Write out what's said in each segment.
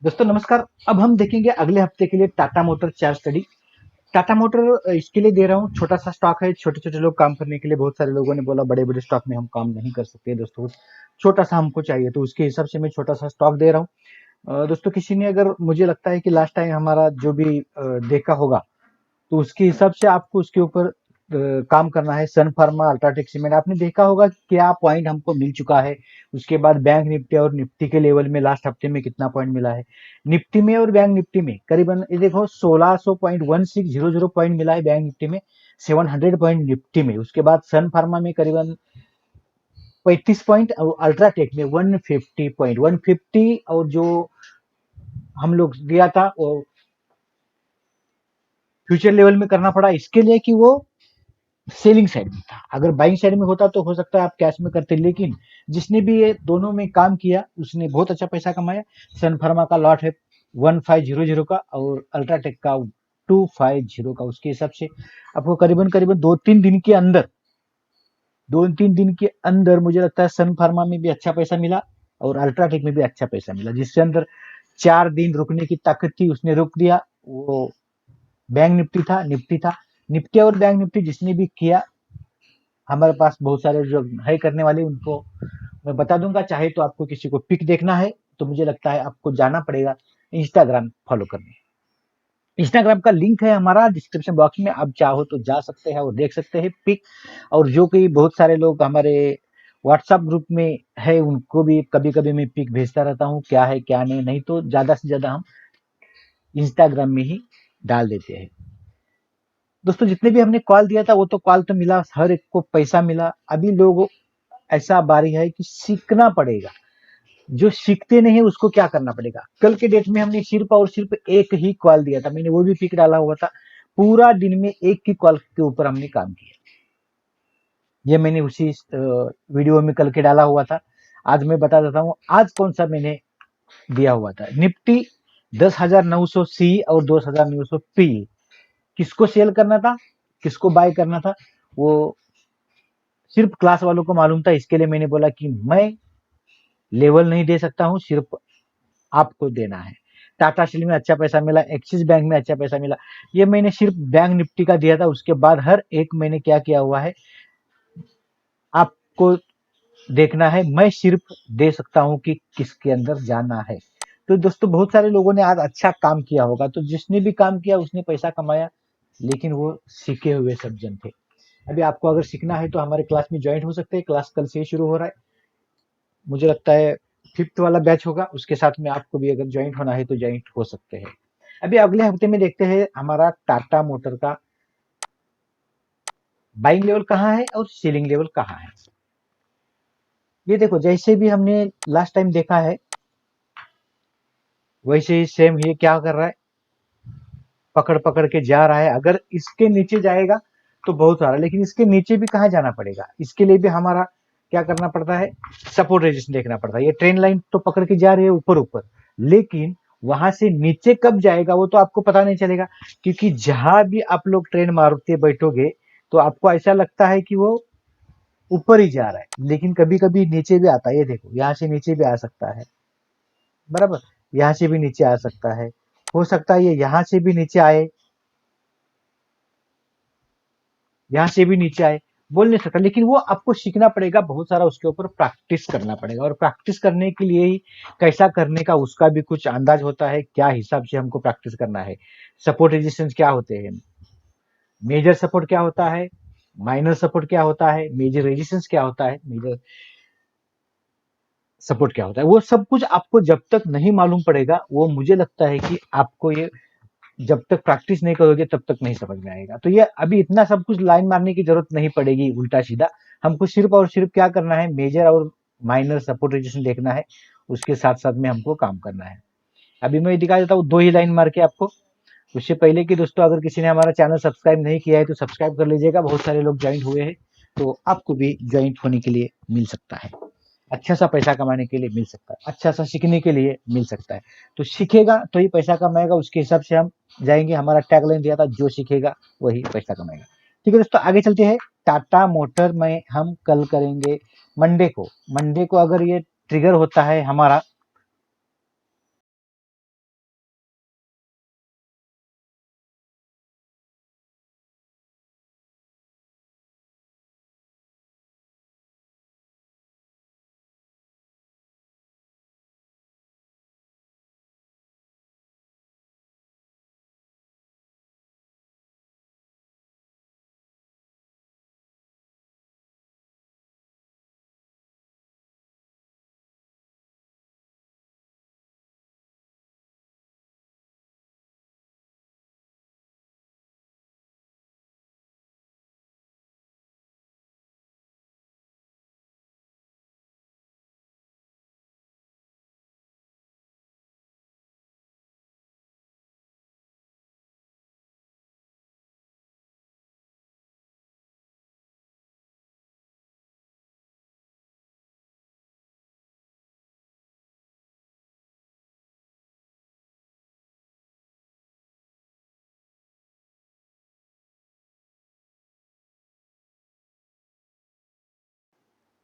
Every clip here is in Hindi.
दोस्तों नमस्कार। अब हम देखेंगे अगले हफ्ते के लिए टाटा मोटर चार स्टडी। टाटा मोटर इसके लिए दे रहा हूँ, छोटा सा स्टॉक है, छोटे छोटे लोग काम करने के लिए। बहुत सारे लोगों ने बोला बड़े बड़े स्टॉक में हम काम नहीं कर सकते दोस्तों, छोटा सा हमको चाहिए, तो उसके हिसाब से मैं छोटा सा स्टॉक दे रहा हूँ। दोस्तों किसी ने अगर, मुझे लगता है कि लास्ट टाइम हमारा जो भी देखा होगा, तो उसके हिसाब से आपको उसके ऊपर काम करना है। सन फार्मा, अल्ट्राटेक सीमेंट, आपने देखा होगा क्या पॉइंट हमको मिल चुका है। उसके बाद बैंक निफ्टी और निफ्टी के लेवल में लास्ट हफ्ते में कितना पॉइंट मिला है। निफ्टी में और बैंक निफ्टी में करीबन ये देखो 1600.1600 पॉइंट मिला है बैंक निफ्टी में, 700 पॉइंट निफ्टी में। उसके बाद सन फार्मा में करीबन 35 पॉइंट और अल्ट्राटेक में 150 पॉइंट, 150। और जो हम लोग दिया था वो फ्यूचर लेवल में करना पड़ा इसके लिए कि वो सेलिंग साइड में था। अगर बाइंग साइड में होता तो हो सकता है आप कैश में करते, लेकिन जिसने भी ये दोनों में काम किया उसने बहुत अच्छा पैसा कमाया। सन फार्मा का लॉट है 1500 का और अल्ट्राटेक का 250 का। उसके हिसाब से आपको करीबन करीबन 2-3 दिन के अंदर, 2-3 दिन के अंदर मुझे लगता है सन फार्मा में भी अच्छा पैसा मिला और अल्ट्राटेक में भी अच्छा पैसा मिला। जिसके अंदर 4 दिन रुकने की ताकत थी उसने रुक दिया। वो बैंक निफ्टी था, निफ्टी था। निफ्टी और बैंक निफ्टी जिसने भी किया, हमारे पास बहुत सारे जो है करने वाले, उनको मैं बता दूंगा। चाहे तो आपको किसी को पिक देखना है तो मुझे लगता है आपको जाना पड़ेगा इंस्टाग्राम फॉलो करने। इंस्टाग्राम का लिंक है हमारा डिस्क्रिप्शन बॉक्स में, आप चाहो तो जा सकते हैं और देख सकते हैं पिक। और जो कि बहुत सारे लोग हमारे व्हाट्सएप ग्रुप में है, उनको भी कभी कभी मैं पिक भेजता रहता हूँ, क्या है क्या नहीं। नहीं तो ज्यादा से ज्यादा हम इंस्टाग्राम में ही डाल देते हैं। दोस्तों जितने भी हमने कॉल दिया था वो तो कॉल तो मिला, हर एक को पैसा मिला। अभी लोग, ऐसा बारी है कि सीखना पड़ेगा। जो सीखते नहीं है उसको क्या करना पड़ेगा। कल के डेट में हमने सिर्फ और सिर्फ एक ही कॉल दिया था, मैंने वो भी पिक डाला हुआ था। पूरा दिन में एक ही कॉल के ऊपर हमने काम किया। ये मैंने उसी वीडियो में कल के डाला हुआ था। आज मैं बता देता हूँ आज कौन सा मैंने दिया हुआ था। निफ्टी 10,900 सी और 10,900 पी, किसको सेल करना था, किसको बाय करना था, वो सिर्फ क्लास वालों को मालूम था। इसके लिए मैंने बोला कि मैं लेवल नहीं दे सकता हूँ, सिर्फ आपको देना है। टाटा स्टील में अच्छा पैसा मिला, एक्सिस बैंक में अच्छा पैसा मिला। ये मैंने सिर्फ बैंक निफ्टी का दिया था। उसके बाद हर एक मैंने क्या किया हुआ है आपको देखना है। मैं सिर्फ दे सकता हूं कि किसके अंदर जाना है। तो दोस्तों बहुत सारे लोगों ने आज अच्छा काम किया होगा, तो जिसने भी काम किया उसने पैसा कमाया, लेकिन वो सीखे हुए सब जन थे। अभी आपको अगर सीखना है तो हमारे क्लास में ज्वाइन हो सकते हैं। क्लास कल से ही शुरू हो रहा है, मुझे लगता है 5th वाला बैच होगा। उसके साथ में आपको भी अगर ज्वाइन होना है तो ज्वाइन हो सकते हैं। अभी अगले हफ्ते में देखते हैं हमारा टाटा मोटर का बाइंग लेवल कहाँ है और सेलिंग लेवल कहाँ है। ये देखो जैसे भी हमने लास्ट टाइम देखा है वैसे ही सेम ये क्या कर रहा है, पकड़ पकड़ के जा रहा है। अगर इसके नीचे जाएगा तो बहुत सारा, लेकिन इसके नीचे भी कहाँ जाना पड़ेगा, इसके लिए भी हमारा क्या करना पड़ता है, सपोर्ट रेजिस्टेंस देखना पड़ता है। ये ट्रेन लाइन तो पकड़ के जा रही है ऊपर ऊपर, लेकिन वहां से नीचे कब जाएगा वो तो आपको पता नहीं चलेगा। क्योंकि जहां भी आप लोग ट्रेन मारते बैठोगे तो आपको ऐसा लगता है कि वो ऊपर ही जा रहा है, लेकिन कभी कभी नीचे भी आता है। ये देखो यहाँ से नीचे भी आ सकता है, बराबर, यहाँ से भी नीचे आ सकता है। हो सकता है ये यहाँ से भी नीचे आए, यहाँ से भी नीचे आए, बोल नहीं सकता। लेकिन वो आपको सीखना पड़ेगा, बहुत सारा उसके ऊपर प्रैक्टिस करना पड़ेगा। और प्रैक्टिस करने के लिए ही कैसा करने का उसका भी कुछ अंदाज होता है, क्या हिसाब से हमको प्रैक्टिस करना है। सपोर्ट रेजिस्टेंस क्या होते हैं, मेजर सपोर्ट क्या होता है, माइनर सपोर्ट क्या होता है, मेजर रेजिस्टेंस क्या होता है, मेजर सपोर्ट क्या होता है, वो सब कुछ आपको जब तक नहीं मालूम पड़ेगा, वो मुझे लगता है कि आपको ये जब तक प्रैक्टिस नहीं करोगे तब तक नहीं समझ में आएगा। तो ये अभी इतना सब कुछ लाइन मारने की जरूरत नहीं पड़ेगी उल्टा सीधा। हमको सिर्फ और सिर्फ क्या करना है, मेजर और माइनर सपोर्ट रेजिस्टेंस देखना है, उसके साथ साथ में हमको काम करना है। अभी मैं दिखा देता हूँ दो ही लाइन मार के आपको। उससे पहले कि दोस्तों अगर किसी ने हमारा चैनल सब्सक्राइब नहीं किया है तो सब्सक्राइब कर लीजिएगा। बहुत सारे लोग ज्वाइन हुए हैं, तो आपको भी ज्वाइन होने के लिए मिल सकता है, अच्छा सा पैसा कमाने के लिए मिल सकता है, अच्छा सा सीखने के लिए मिल सकता है। तो सीखेगा तो ही पैसा कमाएगा, उसके हिसाब से हम जाएंगे। हमारा टैगलाइन दिया था, जो सीखेगा वही पैसा कमाएगा। ठीक है दोस्तों, आगे चलते हैं। टाटा मोटर में हम कल करेंगे मंडे को। मंडे को अगर ये ट्रिगर होता है हमारा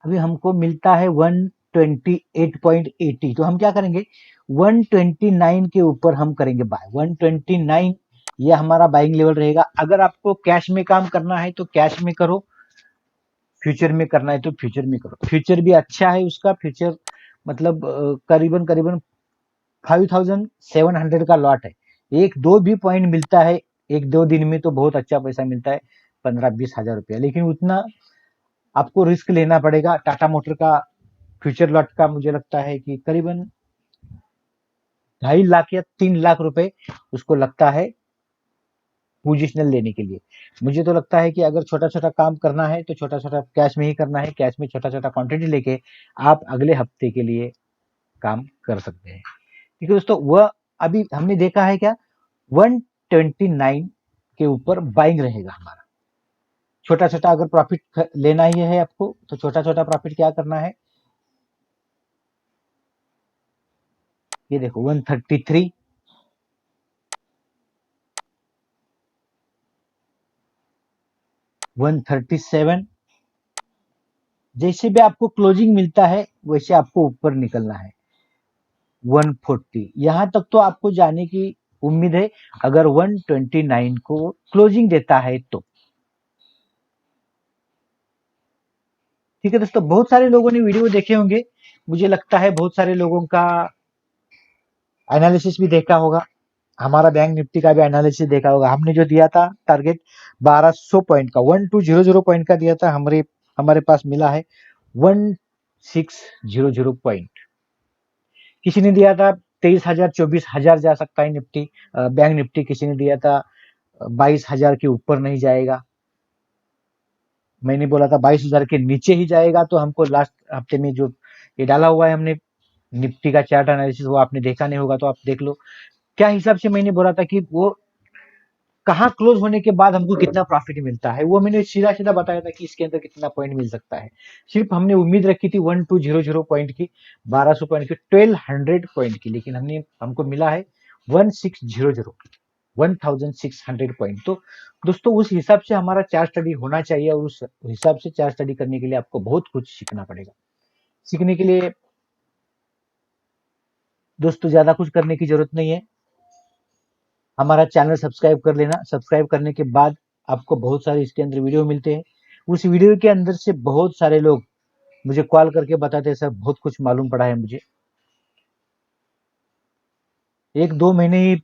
अभी हमको मिलता है 128.80, तो हम क्या करेंगे 129 के ऊपर हम करेंगे बाय। 129 ये हमारा बाइंग लेवल रहेगा। अगर आपको कैश में काम करना है तो कैश में करो, फ्यूचर में करना है तो फ्यूचर में करो। फ्यूचर भी अच्छा है उसका, फ्यूचर मतलब करीबन करीबन 5700 का लॉट है। एक दो भी पॉइंट मिलता है एक दो दिन में तो बहुत अच्छा पैसा मिलता है, 15-20 हजार रुपया, लेकिन उतना आपको रिस्क लेना पड़ेगा। टाटा मोटर का फ्यूचर लॉट का मुझे लगता है कि करीबन 2.5 लाख या 3 लाख रुपए उसको लगता है पोजिशनल लेने के लिए। मुझे तो लगता है कि अगर छोटा छोटा काम करना है तो छोटा छोटा कैश में ही करना है, कैश में छोटा छोटा क्वांटिटी लेके आप अगले हफ्ते के लिए काम कर सकते हैं। ठीक है दोस्तों, वह अभी हमने देखा है क्या 129 के ऊपर बाइंग रहेगा हमारा। छोटा छोटा अगर प्रॉफिट लेना ही है आपको तो छोटा छोटा प्रॉफिट क्या करना है, ये देखो 133, 137, जैसे भी आपको क्लोजिंग मिलता है वैसे आपको ऊपर निकलना है। 140 यहां तक तो आपको जाने की उम्मीद है अगर 129 को क्लोजिंग देता है तो। ठीक है दोस्तों, बहुत सारे लोगों ने वीडियो देखे होंगे, मुझे लगता है बहुत सारे लोगों का एनालिसिस भी देखा होगा। हमारा बैंक निफ्टी का भी एनालिसिस देखा होगा। हमने जो दिया था टारगेट 1200 पॉइंट का, 1200 पॉइंट का दिया था, हमारे हमारे पास मिला है 1600 पॉइंट। किसी ने दिया था 23,000 24,000 जा सकता है निफ्टी, बैंक निफ्टी किसी ने दिया था 22,000 के ऊपर नहीं जाएगा। मैंने बोला था 22,000 के नीचे ही जाएगा। तो हमको लास्ट हफ्ते में जो ये डाला हुआ है हमने निफ्टी का चार्ट एनालिसिस, वो आपने देखा नहीं होगा तो आप देख लो। क्या हिसाब से मैंने बोला था कि वो कहाँ क्लोज होने के बाद हमको कितना प्रॉफिट मिलता है, वो मैंने सीधा सीधा बताया था कि इसके अंदर कितना पॉइंट मिल सकता है। सिर्फ हमने उम्मीद रखी थी 1200 पॉइंट की, 1200 पॉइंट की, 1200 पॉइंट की, लेकिन हमको मिला है 1600, 1600 पॉइंट। तो दोस्तों उस हिसाब से हमारा चार्ट स्टडी होना चाहिए और उस हिसाब से चार्ट स्टडी करने के लिए आपको बहुत कुछ सीखना पड़ेगा। सीखने के लिए दोस्तों ज्यादा कुछ करने की जरूरत नहीं है, हमारा चैनल सब्सक्राइब कर लेना। सब्सक्राइब करने के बाद आपको बहुत सारे इसके अंदर वीडियो मिलते हैं। उस वीडियो के अंदर से बहुत सारे लोग मुझे कॉल करके बताते हैं सर बहुत कुछ मालूम पड़ा है मुझे। एक दो महीने ही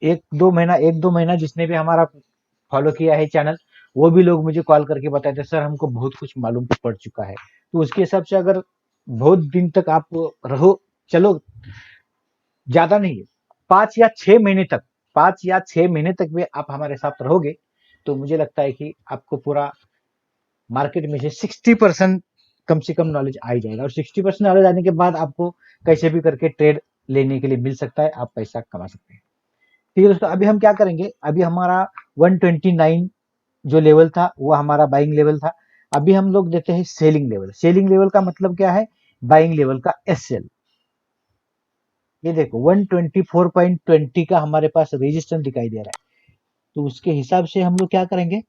एक दो महीना जिसने भी हमारा फॉलो किया है चैनल, वो भी लोग मुझे कॉल करके बताते हैं सर हमको बहुत कुछ मालूम पड़ चुका है। तो उसके हिसाब से अगर बहुत दिन तक आप रहो, चलो ज्यादा नहीं है, 5 या 6 महीने तक भी आप हमारे साथ रहोगे तो मुझे लगता है कि आपको पूरा मार्केट में से 60% कम से कम नॉलेज आ ही जाएगा। और 60% नॉलेज आने के बाद आपको कैसे भी करके ट्रेड लेने के लिए मिल सकता है, आप पैसा कमा सकते हैं। ठीक है दोस्तों, अभी हम क्या करेंगे, अभी हमारा 129 जो लेवल था वो हमारा बाइंग लेवल था। अभी हम लोग देते हैं सेलिंग लेवल। सेलिंग लेवल का मतलब क्या है, बाइंग लेवल का एसएल। ये देखो 124.20 का हमारे पास रेजिस्टेंस दिखाई दे रहा है। तो उसके हिसाब से हम लोग क्या करेंगे,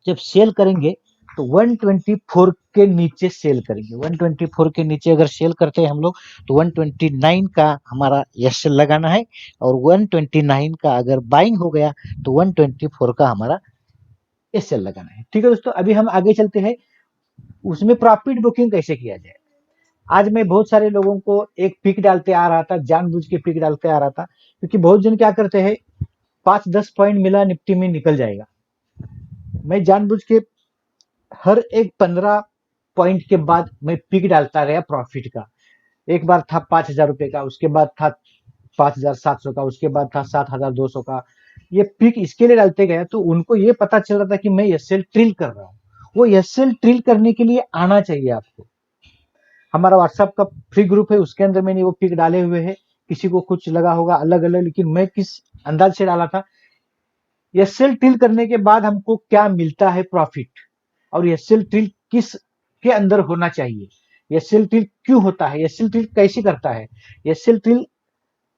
जब सेल करेंगे तो 124 के नीचे सेल करेंगे। 124 के नीचे अगर सेल करते हैं हम लोग तो 129 का हमारा एसएल लगाना है, और 129 का अगर बाइंग हो गया तो 124 का हमारा एसएल लगाना है। ठीक है दोस्तों, अभी हम आगे चलते हैं उसमें प्रॉफिट बुकिंग कैसे किया जाए। आज मैं बहुत सारे लोगों को एक पिक डालते आ रहा था, जानबूझ के पिक डालते आ रहा था, क्योंकि बहुत जन क्या करते हैं 5-10 पॉइंट मिला निफ्टी में निकल जाएगा। मैं जानबूझ के हर एक 15 पॉइंट के बाद मैं पिक डालता रहा प्रॉफिट का। एक बार था 5,000 रुपए का, उसके बाद था 5,700 का, उसके बाद था 7,200 का। ये पिक इसके लिए डालते गया तो उनको ये पता चल रहा था कि मैं एसएल ट्रिल कर रहा हूँ। वो एसएल ट्रिल करने के लिए आना चाहिए आपको। हमारा व्हाट्सएप का फ्री ग्रुप है, उसके अंदर मैंने वो पिक डाले हुए हैं। किसी को कुछ लगा होगा अलग अलग, लेकिन मैं किस अंदाज से डाला था, एसएल ट्रिल करने के बाद हमको क्या मिलता है प्रॉफिट, और एसएल ट्रिल किस के अंदर होना चाहिए, एसएल ट्रिल क्यों होता है, एसएल ट्रिल कैसे करता है। एसएल ट्रिल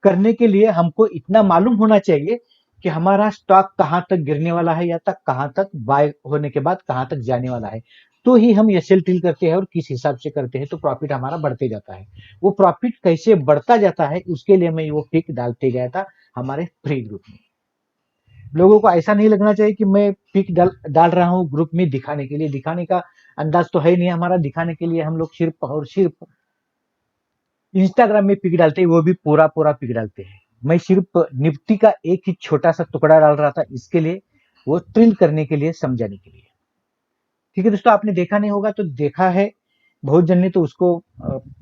करने के लिए हमको इतना मालूम होना चाहिए कि हमारा स्टॉक कहां तक गिरने वाला है या तक कहां तक बाय होने के बाद कहां तक जाने वाला है। तो ही हम एसएल ट्रिल करते हैं और किस हिसाब से करते हैं तो प्रॉफिट हमारा बढ़ते जाता है। वो प्रॉफिट कैसे बढ़ता जाता है उसके लिए मैं वो पिक डालते गया था हमारे फ्री ग्रुप में। लोगों को ऐसा नहीं लगना चाहिए कि मैं पिक डाल रहा हूँ ग्रुप में दिखाने के लिए, दिखाने का अंदाज तो है नहीं हमारा। दिखाने के लिए हम लोग सिर्फ और सिर्फ इंस्टाग्राम में पिक डालते हैं, वो भी पूरा पूरा पिक डालते हैं। मैं सिर्फ निफ्टी का एक ही छोटा सा टुकड़ा डाल रहा था, इसके लिए वो ट्रिल करने के लिए, समझाने के लिए। ठीक है दोस्तों, आपने देखा नहीं होगा तो देखा है बहुत जन ने, तो उसको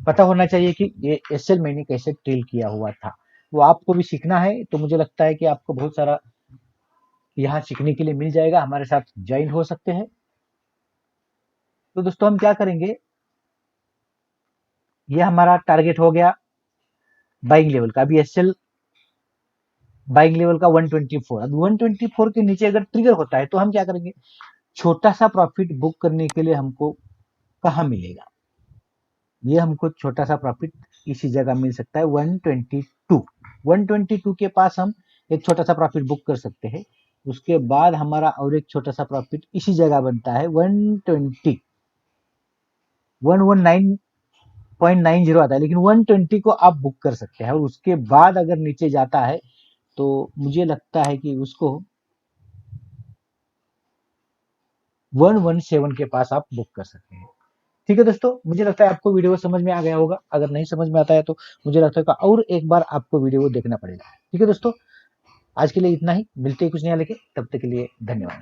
पता होना चाहिए कि ये एसएल मैंने कैसे ट्रिल किया हुआ था। वो आपको भी सीखना है तो मुझे लगता है कि आपको बहुत सारा यहाँ सीखने के लिए मिल जाएगा, हमारे साथ ज्वाइन हो सकते हैं। तो दोस्तों हम क्या करेंगे, ये हमारा टारगेट हो गया बाइंग लेवल का। अभी एसएल बाइंग लेवल का 124, अब 124 के नीचे अगर ट्रिगर होता है तो हम क्या करेंगे, छोटा सा प्रॉफिट बुक करने के लिए हमको कहाँ मिलेगा, ये हमको छोटा सा प्रॉफिट इसी जगह मिल सकता है 122। 122 के पास हम एक छोटा सा प्रॉफिट बुक कर सकते हैं। उसके बाद हमारा और एक छोटा सा प्रॉफिट इसी जगह बनता है 120, 119.90 आता है, लेकिन 120 को आप बुक कर सकते हैं। और उसके बाद अगर नीचे जाता है तो मुझे लगता है कि उसको 117 के पास आप बुक कर सकते हैं। ठीक है दोस्तों, मुझे लगता है आपको वीडियो समझ में आ गया होगा। अगर नहीं समझ में आता है तो मुझे लगता है कि और एक बार आपको वीडियो देखना पड़ेगा। ठीक है दोस्तों, आज के लिए इतना ही, मिलते हैं कुछ नया लेके, तब तक के लिए धन्यवाद।